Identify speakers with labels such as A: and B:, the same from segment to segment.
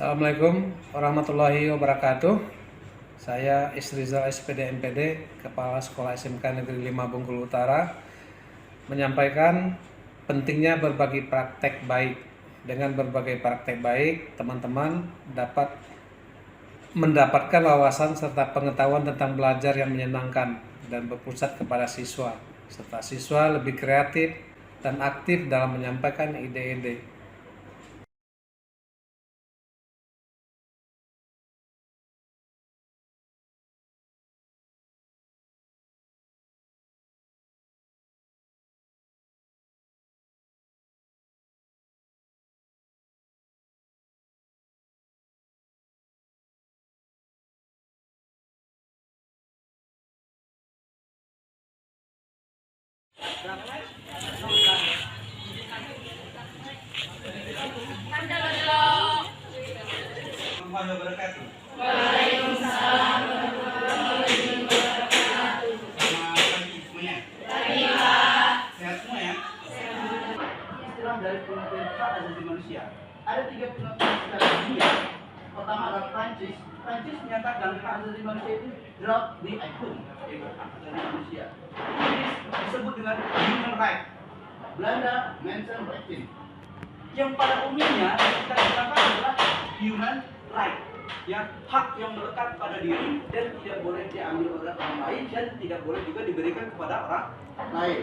A: Assalamualaikum warahmatullahi wabarakatuh. Saya Isrizal SPD MPD, Kepala Sekolah SMK Negeri 5 Bengkulu Utara, menyampaikan pentingnya berbagi praktek baik. Dengan berbagai praktek baik, teman-teman dapat mendapatkan wawasan serta pengetahuan tentang belajar yang menyenangkan dan berpusat kepada siswa, serta siswa lebih kreatif dan aktif dalam menyampaikan ide-ide.
B: Waalaikumsalam warahmatullahi wabarakatuh. Selamat pagi semuanya. Pagi, Pak. Sehat semua ya? Sehat. Istilah dari pengertian hak asasi manusia. Ada 3 pengertian secara dunia. Pertama adalah Prancis. Prancis menyatakan hak asasi manusia itu droit de l'homme, yaitu hak asasi manusia. Inggris disebut dengan human right. Belanda mensenrechten. Yang pada umumnya kita gunakan adalah human right, ya, hak yang melekat pada diri dan tidak boleh diambil oleh orang lain dan tidak boleh juga diberikan kepada orang lain.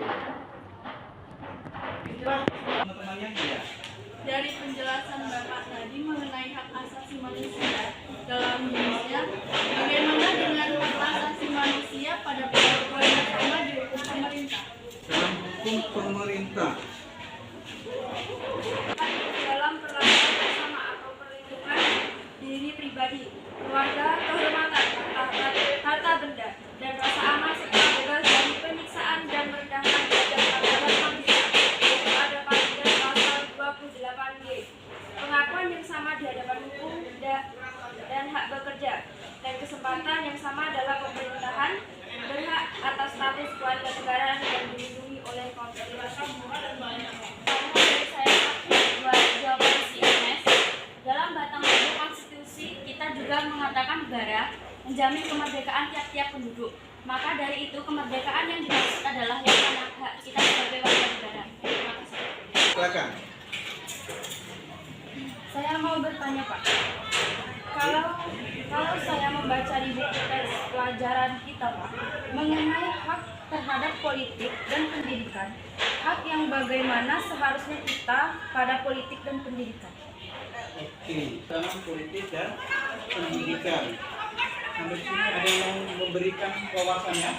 B: Istilah teman-temannya ya.
C: Dari penjelasan Bapak tadi mengenai hak asasi manusia dalam Indonesia, bagaimana dengan hak asasi manusia pada peraturan yang sama di hukum pemerintah?
B: Dalam hukum pemerintah.
C: Dalam perlakuan bersama atau perlindungan diri pribadi, keluarga, kehormatan, harta benda, dan rasa aman serta bebas dari penyiksaan dan merendahkan derajat martabat manusia. Itu ada pada pasal 28G. Pengakuan yang sama di hadapan hukum dan hak bekerja dan kesempatan yang sama dalam pemerintahan, berhak atas status kewarganegaraan yang dilindungi oleh konstitusi. Dalam batang tubuh konstitusi kita juga mengatakan negara menjamin kemerdekaan tiap-tiap penduduk. Maka dari itu kemerdekaan yang dimaksud adalah yang mana hak kita sebagai warga negara. Terima kasih.
B: Silakan.
C: Saya mau bertanya, Pak. Kalau saya membaca di buku teks pelajaran kita, Pak, mengenai hak terhadap politik dan pendidikan, hak yang bagaimana seharusnya kita pada politik dan pendidikan?
B: Oke, tentang politik dan pendidikan. Sampai sini ada yang memberikan wawasannya?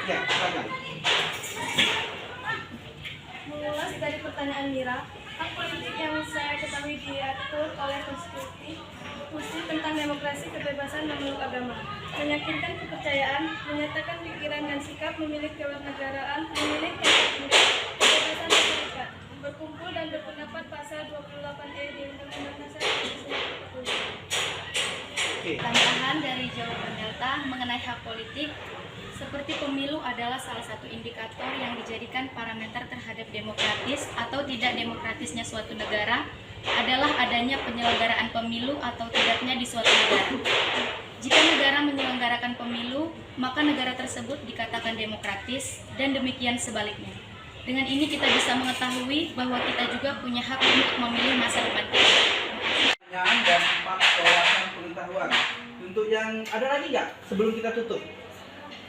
B: Ya, silakan.
C: Mengulas dari pertanyaan Mira, hak politik yang saya ketahui diatur oleh konstitusi tentang demokrasi, kebebasan, dan memeluk agama, meyakinkan kepercayaan, menyatakan pikiran dan sikap, memilih kewarganegaraan, memilih kebebasan berserikat, berkumpul dan berpendapat pasal 28E di Undang-Undang Dasar 1945.
D: Tambahan dari jawaban Delta mengenai hak politik, seperti pemilu adalah salah satu indikator yang dijadikan parameter terhadap demokratis atau tidak demokratisnya suatu negara adalah adanya penyelenggaraan pemilu atau tidaknya di suatu negara. Jika negara menyelenggarakan pemilu, maka negara tersebut dikatakan demokratis dan demikian sebaliknya. Dengan ini kita bisa mengetahui bahwa kita juga punya hak untuk memilih masa depan kita.
B: Pertanyaan dan 4 wawasan pengetahuan. Untuk yang ada lagi nggak sebelum kita tutup?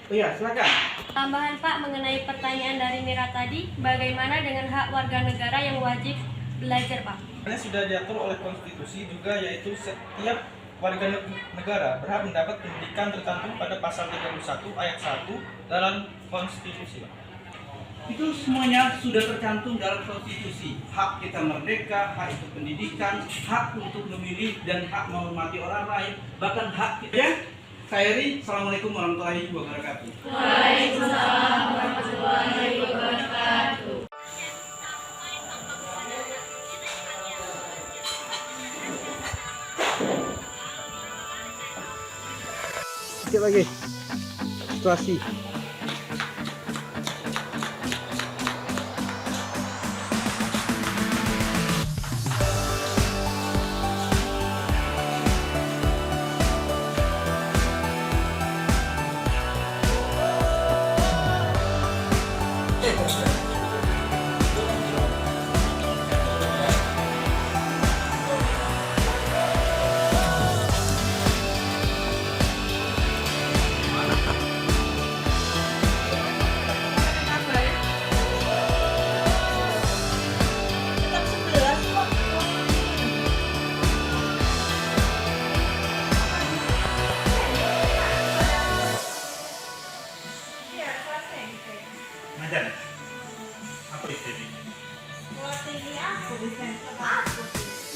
B: Oh ya, silakan.
C: Tambahan Pak mengenai pertanyaan dari Mira tadi, bagaimana dengan hak warga negara yang wajib belajar, Pak?
E: Ini sudah diatur oleh konstitusi juga, yaitu setiap warga negara berhak mendapat pendidikan tercantum pada pasal 31 ayat 1 dalam konstitusi.
B: Itu semuanya sudah tercantum dalam konstitusi. Hak kita merdeka, hak itu pendidikan, hak untuk memilih dan hak menghormati orang lain, bahkan hak kita. Ya, Khairi, Assalamualaikum warahmatullahi wabarakatuh.
C: Waalaikumsalam warahmatullahi wabarakatuh.
A: Sedikit lagi. Situasi.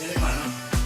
B: Dari mana?